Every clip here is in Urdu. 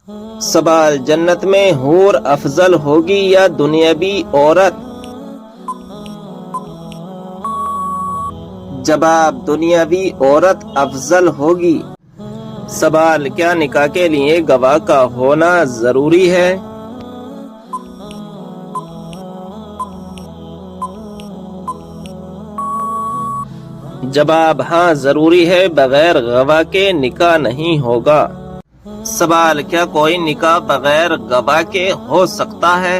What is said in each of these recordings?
سوال، جنت میں حور افضل ہوگی یا دنیاوی عورت؟ جواب، دنیاوی عورت افضل ہوگی۔ سوال، کیا نکاح کے لیے گواہ کا ہونا ضروری ہے؟ جواب، ہاں ضروری ہے، بغیر گواہ کے نکاح نہیں ہوگا۔ سوال، کیا کوئی نکاح بغیر گواہ کے ہو سکتا ہے؟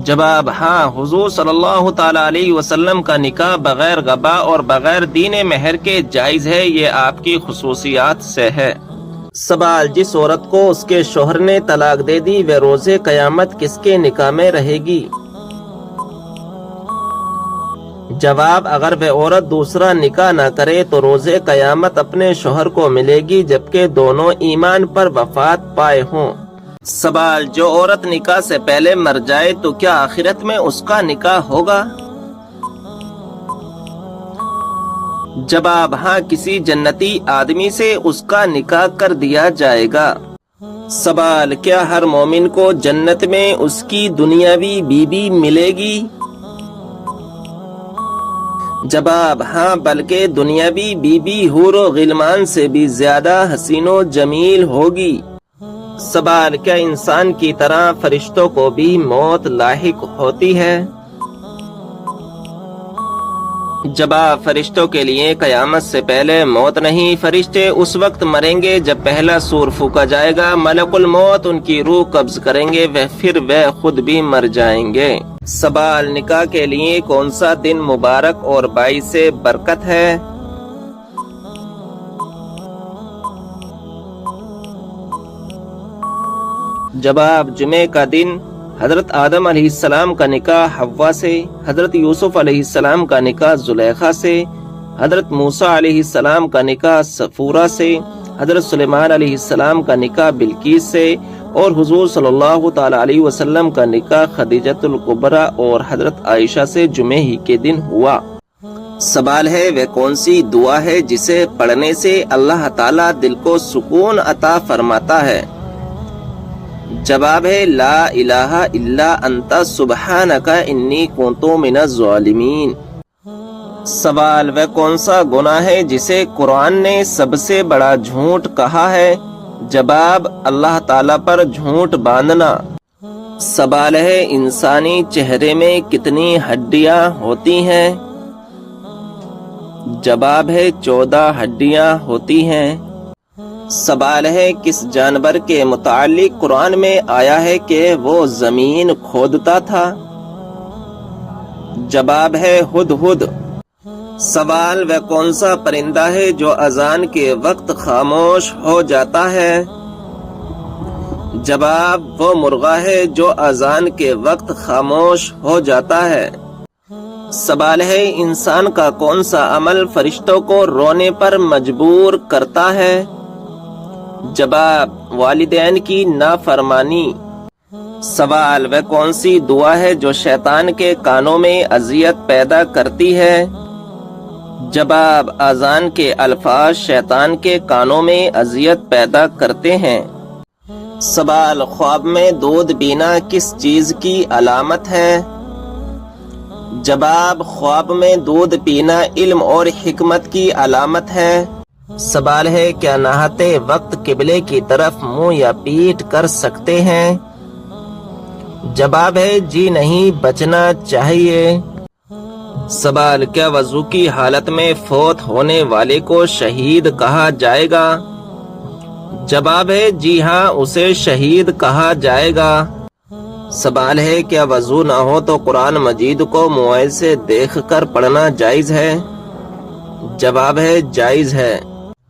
جواب، ہاں، حضور صلی اللہ تعالی علیہ وسلم کا نکاح بغیر گواہ اور بغیر دین مہر کے جائز ہے، یہ آپ کی خصوصیات سے ہے۔ سوال، جس عورت کو اس کے شوہر نے طلاق دے دی وہ روز قیامت کس کے نکاح میں رہے گی؟ جواب، اگر وہ عورت دوسرا نکاح نہ کرے تو روز قیامت اپنے شوہر کو ملے گی جبکہ دونوں ایمان پر وفات پائے ہوں۔ سوال، جو عورت نکاح سے پہلے مر جائے تو کیا آخرت میں اس کا نکاح ہوگا؟ جواب، ہاں، کسی جنتی آدمی سے اس کا نکاح کر دیا جائے گا۔ سوال، کیا ہر مومن کو جنت میں اس کی دنیاوی بیوی ملے گی؟ جواب، ہاں، بلکہ دنیاوی بیوی حور و غلمان سے بھی زیادہ حسین و جمیل ہوگی۔ سوال، کیا انسان کی طرح فرشتوں کو بھی موت لاحق ہوتی ہے؟ جواب، فرشتوں کے لیے قیامت سے پہلے موت نہیں، فرشتے اس وقت مریں گے جب پہلا سور پھونکا جائے گا، ملک الموت ان کی روح قبض کریں گے، پھر وہ خود بھی مر جائیں گے۔ سوال، نکاح کے لیے کون سا دن مبارک اور باعث برکت ہے؟ جواب، جمعے کا دن۔ حضرت آدم علیہ السلام کا نکاح حوا سے، حضرت یوسف علیہ السلام کا نکاح زلیخا سے، حضرت موسیٰ علیہ السلام کا نکاح صفورہ سے، حضرت سلیمان علیہ السلام کا نکاح بلقیس سے، اور حضور صلی اللہ تعالی علیہ وسلم کا نکاح خدیجۃ الکبریٰ اور حضرت عائشہ سے جمعے ہی کے دن ہوا۔ سوال ہے، وہ کون سی دعا ہے جسے پڑھنے سے اللہ تعالیٰ دل کو سکون عطا فرماتا ہے؟ جواب ہے، لا الہ الا انت سبحانک انی کنت من الظالمین۔ سوال، وہ کون سا گناہ ہے جسے قرآن نے سب سے بڑا جھوٹ کہا ہے؟ جواب، اللہ تعالیٰ پر جھوٹ باندھنا۔ سوال ہے، انسانی چہرے میں کتنی ہڈیاں ہوتی ہیں؟ جواب ہے، 14 ہڈیاں ہوتی ہیں۔ سوال ہے، کس جانور کے متعلق قرآن میں آیا ہے کہ وہ زمین کھودتا تھا؟ جواب ہے، ہدہد۔ سوال، وہ کون سا پرندہ ہے جو اذان کے وقت خاموش ہو جاتا ہے؟ جواب، وہ مرغا ہے جو اذان کے وقت خاموش ہو جاتا ہے۔ سوال ہے، انسان کا کون سا عمل فرشتوں کو رونے پر مجبور کرتا ہے؟ جواب، والدین کی نافرمانی۔ سوال، وہ کون سی دعا ہے جو شیطان کے کانوں میں اذیت پیدا کرتی ہے؟ جواب، اذان کے الفاظ شیطان کے کانوں میں اذیت پیدا کرتے ہیں۔ سوال، خواب میں دودھ پینا کس چیز کی علامت ہے؟ جواب، خواب میں دودھ پینا علم اور حکمت کی علامت ہے۔ سوال ہے، کیا نہاتے وقت قبلے کی طرف منہ یا پیٹھ کر سکتے ہیں؟ جواب ہے، جی نہیں، بچنا چاہیے۔ سوال، کیا وضو کی حالت میں فوت ہونے والے کو شہید کہا جائے گا؟ جواب ہے، جی ہاں، اسے شہید کہا جائے گا۔ سوال ہے، کیا وضو نہ ہو تو قرآن مجید کو موبائل سے دیکھ کر پڑھنا جائز ہے؟ جواب ہے، جائز ہے۔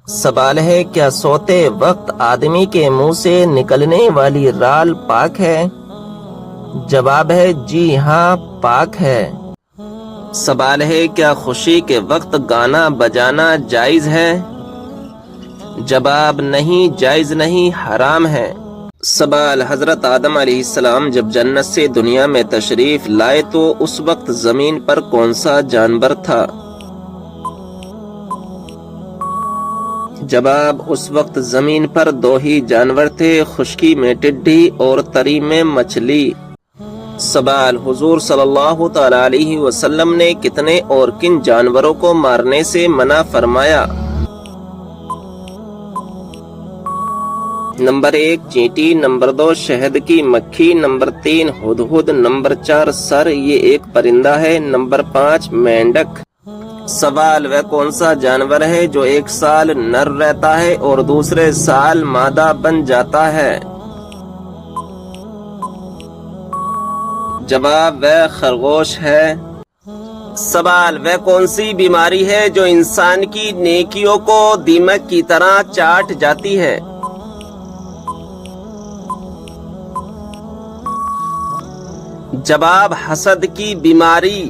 سوال ہے، کیا سوتے وقت آدمی کے منہ سے نکلنے والی رال پاک ہے؟ جواب ہے، جی ہاں، پاک ہے۔ سوال ہے، کیا خوشی کے وقت گانا بجانا جائز ہے؟ جواب، نہیں، جائز نہیں، حرام ہے۔ سوال، حضرت آدم علیہ السلام جب جنت سے دنیا میں تشریف لائے تو اس وقت زمین پر کون سا جانور تھا؟ جواب اس وقت زمین پر دو ہی جانور تھے، خشکی میں ٹڈی اور تری میں مچھلی۔ سوال، حضور صلی اللہ تعالی علیہ وسلم نے کتنے اور کن جانوروں کو مارنے سے منع فرمایا؟ نمبر 1 چینٹی، نمبر 2 شہد کی مکھی، نمبر 3 ہدہد، نمبر 4 سر، یہ ایک پرندہ ہے، نمبر 5 مینڈک۔ سوال، وہ کون سا جانور ہے جو ایک سال نر رہتا ہے اور دوسرے سال مادہ بن جاتا ہے؟ جواب، وہ خرگوش ہے۔ سوال، وہ کون سی بیماری ہے جو انسان کی نیکیوں کو دیمک کی طرح چاٹ جاتی ہے؟ جواب، حسد کی بیماری۔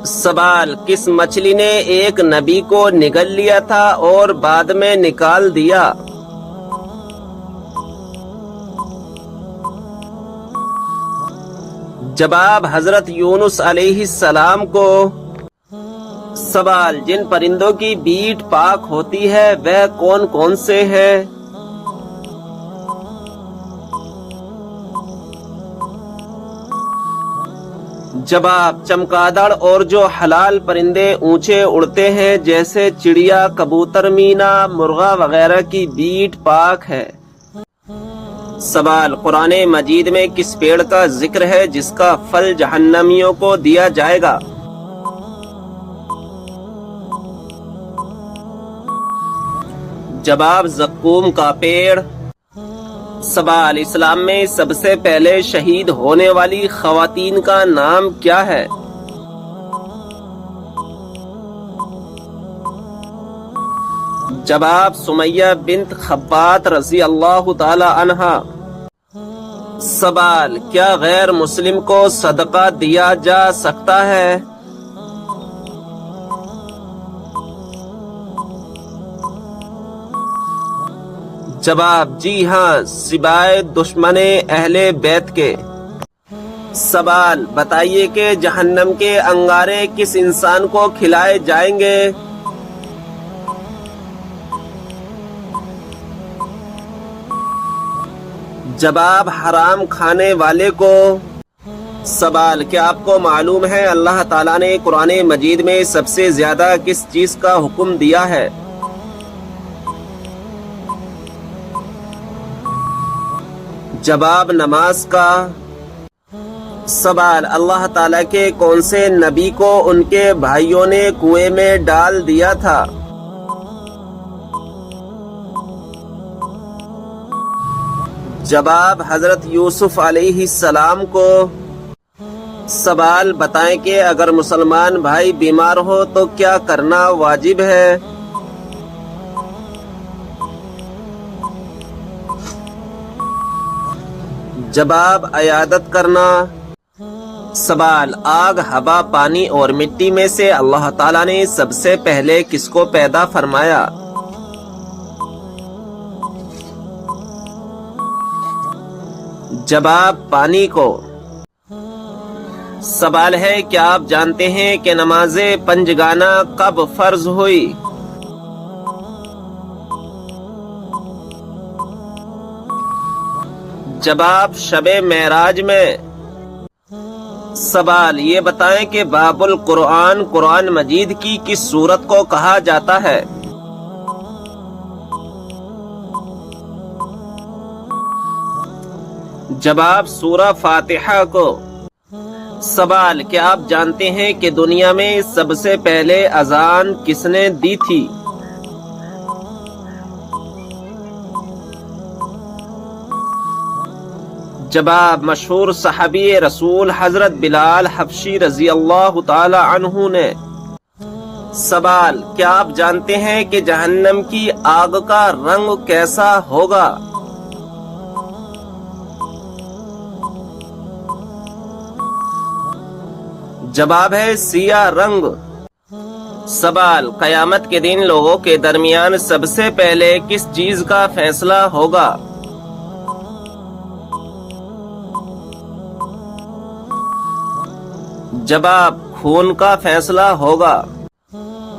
سوال، کس مچھلی نے ایک نبی کو نگل لیا تھا اور بعد میں نکال دیا؟ جواب، حضرت یونس علیہ السلام کو۔ سوال، جن پرندوں کی بیٹ پاک ہوتی ہے وہ کون کون سے ہیں؟ جواب، چمگادڑ اور جو حلال پرندے اونچے اڑتے ہیں جیسے چڑیا، کبوتر، مینا، مرغا وغیرہ کی بیٹ پاک ہے۔ سوال، قرآن مجید میں کس پیڑ کا ذکر ہے جس کا پھل جہنمیوں کو دیا جائے گا؟ جواب، زقوم کا پیڑ۔ سوال، اسلام میں سب سے پہلے شہید ہونے والی خواتین کا نام کیا ہے؟ جواب، سمیہ بنت خبات رضی اللہ تعالی عنہا۔ سوال، کیا غیر مسلم کو صدقہ دیا جا سکتا ہے؟ جواب، جی ہاں، سوائے دشمن اہل بیت کے۔ سوال، بتائیے کہ جہنم کے انگارے کس انسان کو کھلائے جائیں گے؟ جواب، حرام کھانے والے کو۔ سوال، کیا آپ کو معلوم ہے اللہ تعالیٰ نے قرآن مجید میں سب سے زیادہ کس چیز کا حکم دیا ہے؟ جواب، نماز کا۔ سوال، اللہ تعالیٰ کے کون سے نبی کو ان کے بھائیوں نے کنویں میں ڈال دیا تھا؟ جواب، حضرت یوسف علیہ السلام کو۔ سوال، بتائیں کہ اگر مسلمان بھائی بیمار ہو تو کیا کرنا واجب ہے؟ جواب، عیادت کرنا۔ سوال، آگ، ہوا، پانی اور مٹی میں سے اللہ تعالیٰ نے سب سے پہلے کس کو پیدا فرمایا؟ جواب، پانی کو۔ سوال ہے، کیا آپ جانتے ہیں کہ نماز پنجگانہ کب فرض ہوئی؟ جواب، شب معراج میں۔ سوال، یہ بتائیں کہ باب القرآن قرآن مجید کی کس سورت کو کہا جاتا ہے؟ جواب، سورہ فاتحہ کو۔ سوال، کیا آپ جانتے ہیں کہ دنیا میں سب سے پہلے اذان کس نے دی تھی؟ جواب، مشہور صحابی رسول حضرت بلال حبشی رضی اللہ تعالی عنہ نے۔ سوال، کیا آپ جانتے ہیں کہ جہنم کی آگ کا رنگ کیسا ہوگا؟ جواب ہے سیاہ رنگ۔ سوال، قیامت کے دن لوگوں کے درمیان سب سے پہلے کس چیز کا فیصلہ ہوگا؟ جواب، خون کا فیصلہ ہوگا۔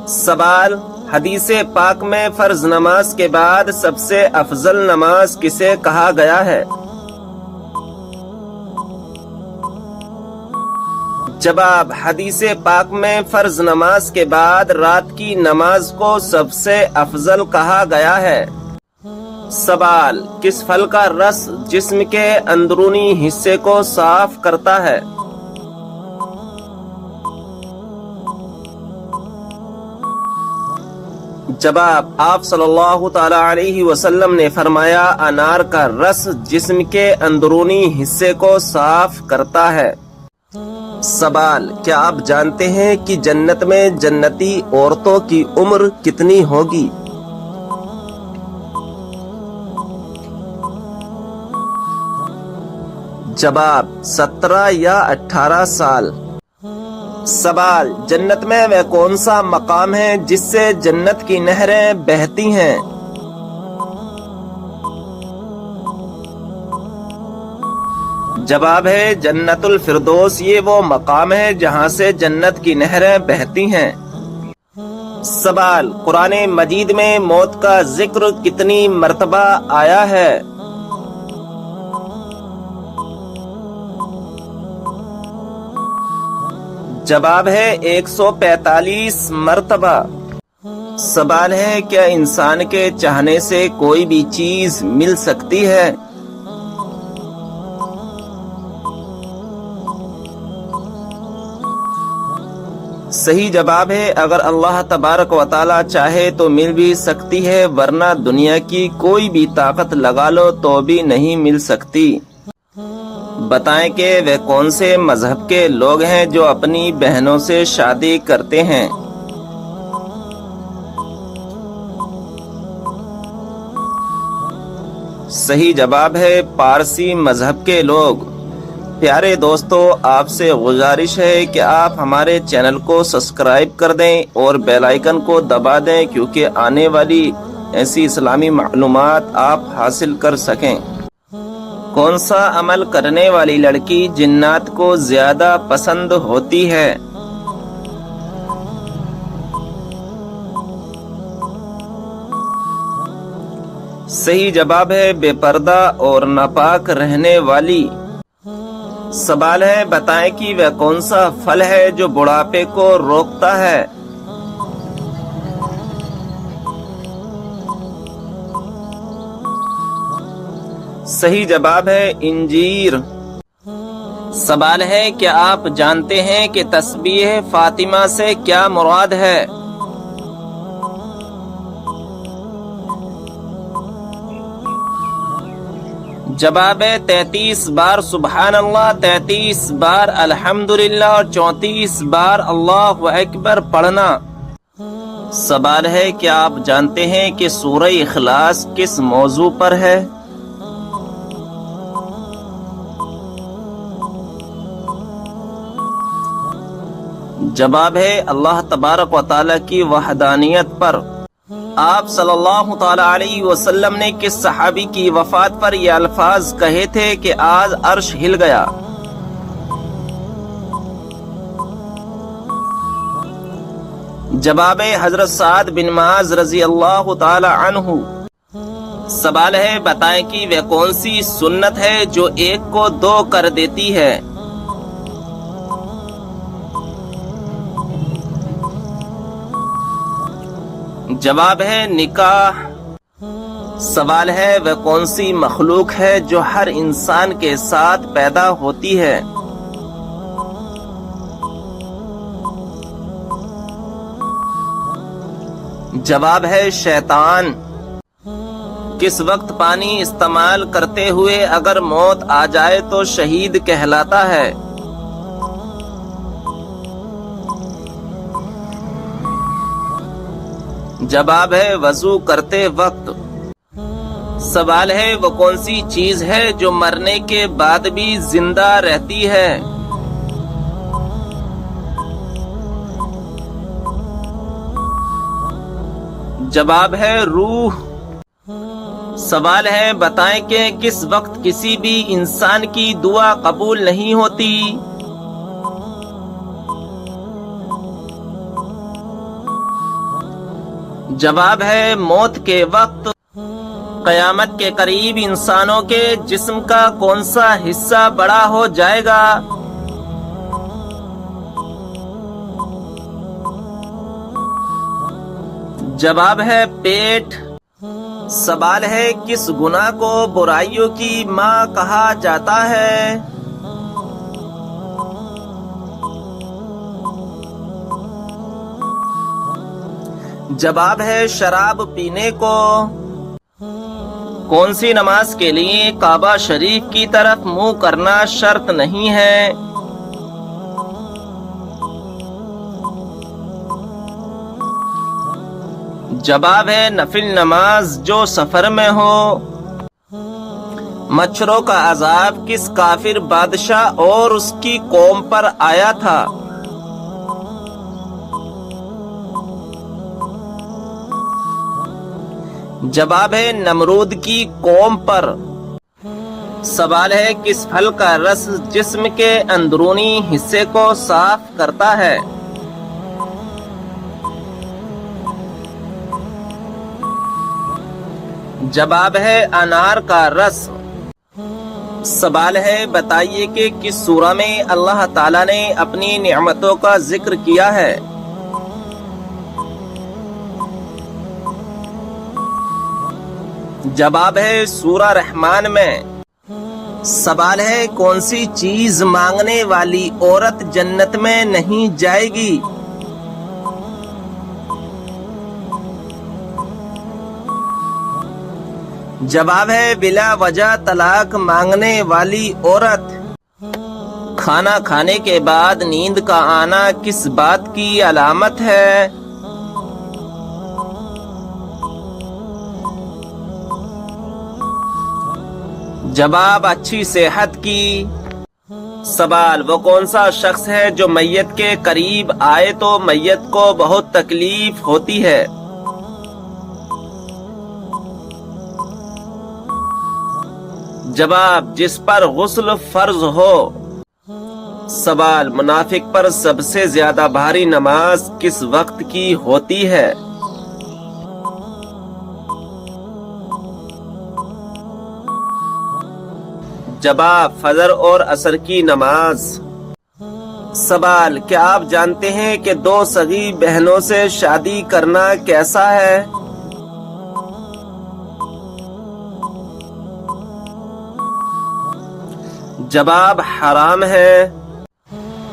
سوال، حدیث پاک میں فرض نماز کے بعد سب سے افضل نماز کسے کہا گیا ہے؟ جواب: حدیث پاک میں فرض نماز کے بعد رات کی نماز کو سب سے افضل کہا گیا ہے۔ سوال: کس پھل کا رس جسم کے اندرونی حصے کو صاف کرتا ہے؟ جواب: آپ صلی اللہ تعالی علیہ وسلم نے فرمایا انار کا رس جسم کے اندرونی حصے کو صاف کرتا ہے۔ سوال: کیا آپ جانتے ہیں کہ جنت میں جنتی عورتوں کی عمر کتنی ہوگی؟ جواب: 17 یا 18 سال۔ سوال: جنت میں وہ کون سا مقام ہے جس سے جنت کی نہریں بہتی ہیں؟ جواب ہے جنت الفردوس، یہ وہ مقام ہے جہاں سے جنت کی نہریں بہتی ہیں۔ سوال: قرآن مجید میں موت کا ذکر کتنی مرتبہ آیا ہے؟ جواب ہے 145 مرتبہ۔ سوال ہے کیا انسان کے چاہنے سے کوئی بھی چیز مل سکتی ہے؟ صحیح جواب ہے اگر اللہ تبارک و تعالی چاہے تو مل بھی سکتی ہے، ورنہ دنیا کی کوئی بھی طاقت لگا لو تو بھی نہیں مل سکتی۔ بتائیں کہ وہ کون سے مذہب کے لوگ ہیں جو اپنی بہنوں سے شادی کرتے ہیں؟ صحیح جواب ہے پارسی مذہب کے لوگ۔ پیارے دوستو، آپ سے گزارش ہے کہ آپ ہمارے چینل کو سبسکرائب کر دیں اور بیل آئیکن کو دبا دیں کیونکہ آنے والی ایسی اسلامی معلومات آپ حاصل کر سکیں۔ کون سا عمل کرنے والی لڑکی جنات کو زیادہ پسند ہوتی ہے؟ صحیح جواب ہے بے پردہ اور ناپاک رہنے والی۔ سوال ہے بتائیں کہ وہ کون سا پھل ہے جو بڑھاپے کو روکتا ہے؟ صحیح جواب ہے انجیر۔ سوال ہے کیا آپ جانتے ہیں کہ تسبیح فاطمہ سے کیا مراد ہے؟ جواب ہے 33 بار سبحان اللہ، 33 بار الحمدللہ اور 34 بار اللہ اکبر پڑھنا۔ سوال ہے کیا آپ جانتے ہیں کہ سورہ اخلاص کس موضوع پر ہے؟ جواب ہے اللہ تبارک و تعالی کی وحدانیت پر۔ آپ صلی اللہ تعالی علیہ وسلم نے کس صحابی کی وفات پر یہ الفاظ کہے تھے کہ آج عرش ہل گیا؟ جواب ہے حضرت سعد بن معاذ رضی اللہ تعالی عنہ۔ سوال ہے بتائیں کہ وہ کون سی سنت ہے جو ایک کو 2 کر دیتی ہے؟ جواب ہے نکاح۔ سوال ہے وہ کون سی مخلوق ہے جو ہر انسان کے ساتھ پیدا ہوتی ہے؟ جواب ہے شیطان۔ کس وقت پانی استعمال کرتے ہوئے اگر موت آ جائے تو شہید کہلاتا ہے؟ جواب ہے وضو کرتے وقت۔ سوال ہے وہ کون سی چیز ہے جو مرنے کے بعد بھی زندہ رہتی ہے؟ جواب ہے روح۔ سوال ہے بتائیں کہ کس وقت کسی بھی انسان کی دعا قبول نہیں ہوتی؟ جواب ہے موت کے وقت قیامت کے قریب انسانوں کے جسم کا کون سا حصہ بڑا ہو جائے گا؟ جواب ہے پیٹ۔ سوال ہے کس گناہ کو برائیوں کی ماں کہا جاتا ہے؟ جواب ہے شراب پینے کو۔ کون سی نماز کے لیے کعبہ شریف کی طرف منہ کرنا شرط نہیں ہے؟ جواب ہے نفل نماز جو سفر میں ہو۔ مچھروں کا عذاب کس کافر بادشاہ اور اس کی قوم پر آیا تھا؟ جواب ہے نمرود کی قوم پر۔ سوال ہے کس پھل کا رس جسم کے اندرونی حصے کو صاف کرتا ہے؟ جواب ہے انار کا رس۔ سوال ہے بتائیے کہ کس سورہ میں اللہ تعالیٰ نے اپنی نعمتوں کا ذکر کیا ہے؟ جواب ہے سورہ رحمان میں۔ سوال ہے کون سی چیز مانگنے والی عورت جنت میں نہیں جائے گی؟ جواب ہے بلا وجہ طلاق مانگنے والی عورت۔ کھانا کھانے کے بعد نیند کا آنا کس بات کی علامت ہے؟ جواب اچھی صحت کی۔ سوال وہ کون سا شخص ہے جو میت کے قریب آئے تو میت کو بہت تکلیف ہوتی ہے؟ جواب جس پر غسل فرض ہو۔ سوال منافق پر سب سے زیادہ بھاری نماز کس وقت کی ہوتی ہے؟ جواب فجر اور عصر کی نماز۔ سوال کیا آپ جانتے ہیں کہ دو سگی بہنوں سے شادی کرنا کیسا ہے؟ جواب حرام ہے۔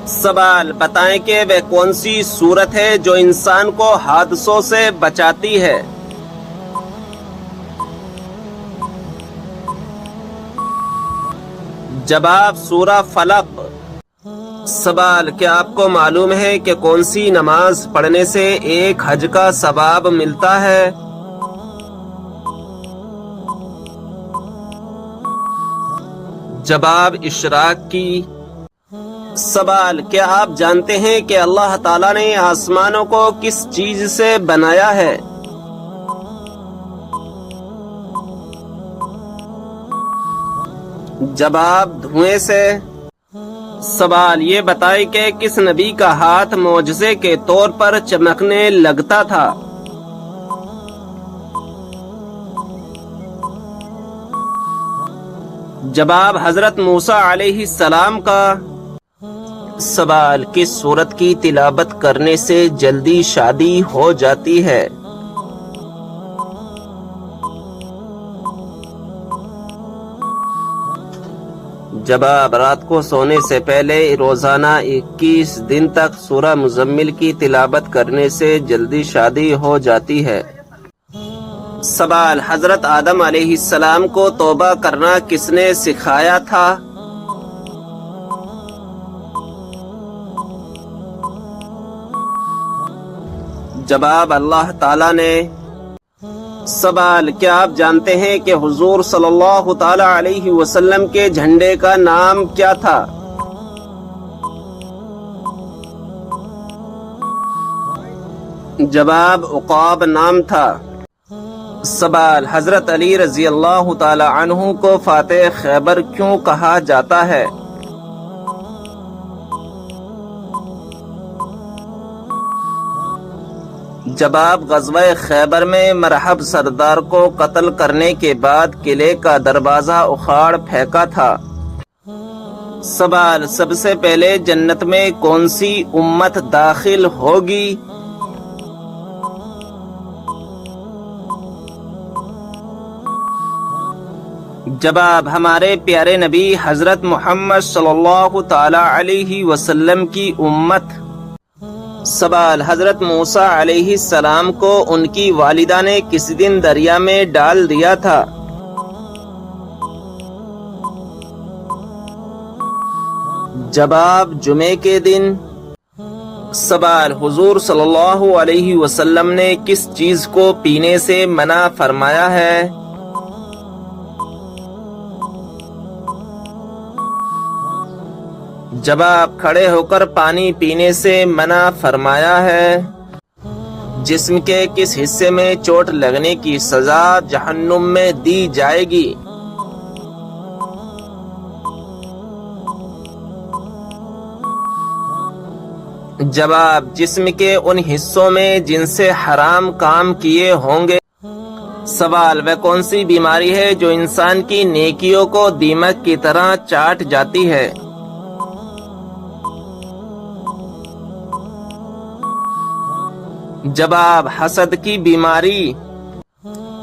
سوال بتائیں کہ وہ کون سی صورت ہے جو انسان کو حادثوں سے بچاتی ہے؟ جواب سورہ فلق۔ سوال کیا آپ کو معلوم ہے کہ کون سی نماز پڑھنے سے ایک حج کا ثواب ملتا ہے؟ جواب اشراق کی۔ سوال کیا آپ جانتے ہیں کہ اللہ تعالیٰ نے آسمانوں کو کس چیز سے بنایا ہے؟ جواب دھوئیں سے۔ سوال یہ بتائیں کہ کس نبی کا ہاتھ معجزے کے طور پر چمکنے لگتا تھا؟ جواب حضرت موسیٰ علیہ السلام کا۔ سوال کس سورت کی تلاوت کرنے سے جلدی شادی ہو جاتی ہے؟ جواب رات کو سونے سے پہلے روزانہ 21 دن تک سورہ مزمل کی تلاوت کرنے سے جلدی شادی ہو جاتی ہے۔ سوال حضرت آدم علیہ السلام کو توبہ کرنا کس نے سکھایا تھا؟ جواب اللہ تعالیٰ نے۔ سوال کیا آپ جانتے ہیں کہ حضور صلی اللہ تعالی علیہ وسلم کے جھنڈے کا نام کیا تھا؟ جواب عقاب نام تھا۔ سوال حضرت علی رضی اللہ تعالی عنہ کو فاتح خیبر کیوں کہا جاتا ہے؟ جب آپ غزوہ خیبر میں مرحب سردار کو قتل کرنے کے بعد قلعے کا دروازہ اکھاڑ پھینکا تھا۔ سوال، سب سے پہلے جنت میں کون سی امت داخل ہوگی؟ جواب، ہمارے پیارے نبی حضرت محمد صلی اللہ تعالی علیہ وسلم کی امت۔ سوال، حضرت موسیٰ علیہ السلام کو ان کی والدہ نے کس دن دریا میں ڈال دیا تھا؟ جواب، جمعے کے دن۔ سوال، حضور صلی اللہ علیہ وسلم نے کس چیز کو پینے سے منع فرمایا ہے؟ جواب، کھڑے ہو کر پانی پینے سے منع فرمایا ہے۔ جسم کے کس حصے میں چوٹ لگنے کی سزا جہنم میں دی جائے گی؟ جواب، جسم کے ان حصوں میں جن سے حرام کام کیے ہوں گے۔ سوال، وہ کون سی بیماری ہے جو انسان کی نیکیوں کو دیمک کی طرح چاٹ جاتی ہے؟ جواب، حسد کی بیماری۔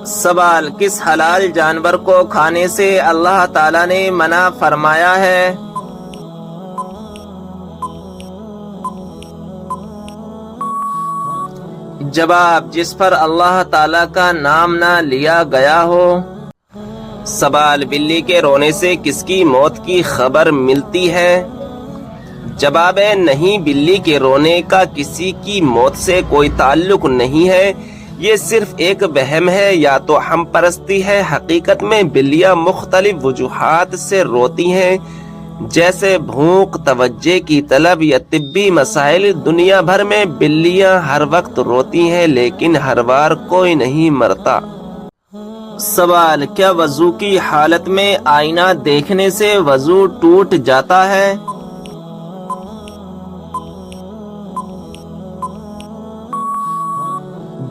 سوال، کس حلال جانور کو کھانے سے اللہ تعالیٰ نے منع فرمایا ہے؟ جواب، جس پر اللہ تعالیٰ کا نام نہ لیا گیا ہو۔ سوال، بلی کے رونے سے کس کی موت کی خبر ملتی ہے؟ جواب ہے نہیں، بلی کے رونے کا کسی کی موت سے کوئی تعلق نہیں ہے، یہ صرف ایک وہم ہے یا تو ہم پرستی ہے۔ حقیقت میں بلیاں مختلف وجوہات سے روتی ہیں، جیسے بھوک، توجہ کی طلب یا طبی مسائل۔ دنیا بھر میں بلیاں ہر وقت روتی ہیں لیکن ہر بار کوئی نہیں مرتا۔ سوال، کیا وضو کی حالت میں آئینہ دیکھنے سے وضو ٹوٹ جاتا ہے؟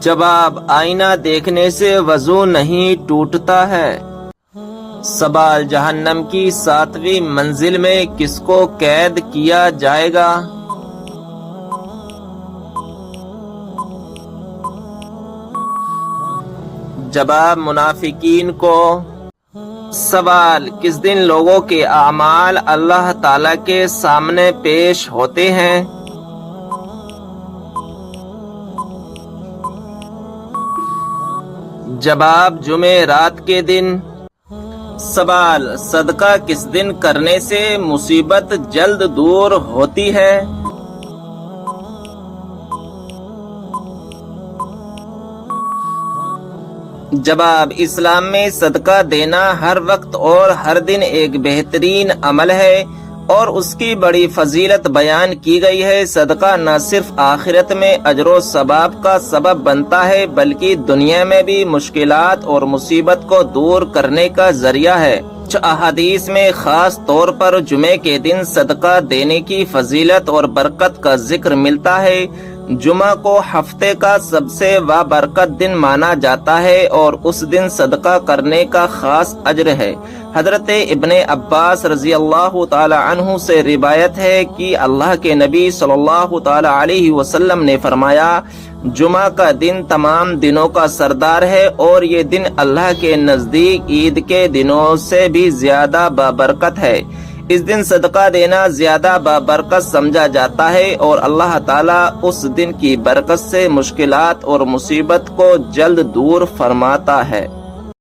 جواب، آئینہ دیکھنے سے وضو نہیں ٹوٹتا ہے۔ سوال، جہنم کی 7ویں منزل میں کس کو قید کیا جائے گا؟ جواب، منافقین کو۔ سوال، کس دن لوگوں کے اعمال اللہ تعالی کے سامنے پیش ہوتے ہیں؟ جواب، جمعرات کے دن۔ سوال، صدقہ کس دن کرنے سے مصیبت جلد دور ہوتی ہے؟ جواب، اسلام میں صدقہ دینا ہر وقت اور ہر دن ایک بہترین عمل ہے اور اس کی بڑی فضیلت بیان کی گئی ہے۔ صدقہ نہ صرف آخرت میں اجر و ثواب کا سبب بنتا ہے بلکہ دنیا میں بھی مشکلات اور مصیبت کو دور کرنے کا ذریعہ ہے۔ احادیث میں خاص طور پر جمعے کے دن صدقہ دینے کی فضیلت اور برکت کا ذکر ملتا ہے۔ جمعہ کو ہفتے کا سب سے بابرکت دن مانا جاتا ہے اور اس دن صدقہ کرنے کا خاص اجر ہے۔ حضرت ابن عباس رضی اللہ تعالی عنہ سے روایت ہے کہ اللہ کے نبی صلی اللہ تعالی علیہ وسلم نے فرمایا، جمعہ کا دن تمام دنوں کا سردار ہے اور یہ دن اللہ کے نزدیک عید کے دنوں سے بھی زیادہ بابرکت ہے۔ اس دن صدقہ دینا زیادہ بابرکت سمجھا جاتا ہے اور اللہ تعالیٰ اس دن کی برکت سے مشکلات اور مصیبت کو جلد دور فرماتا ہے۔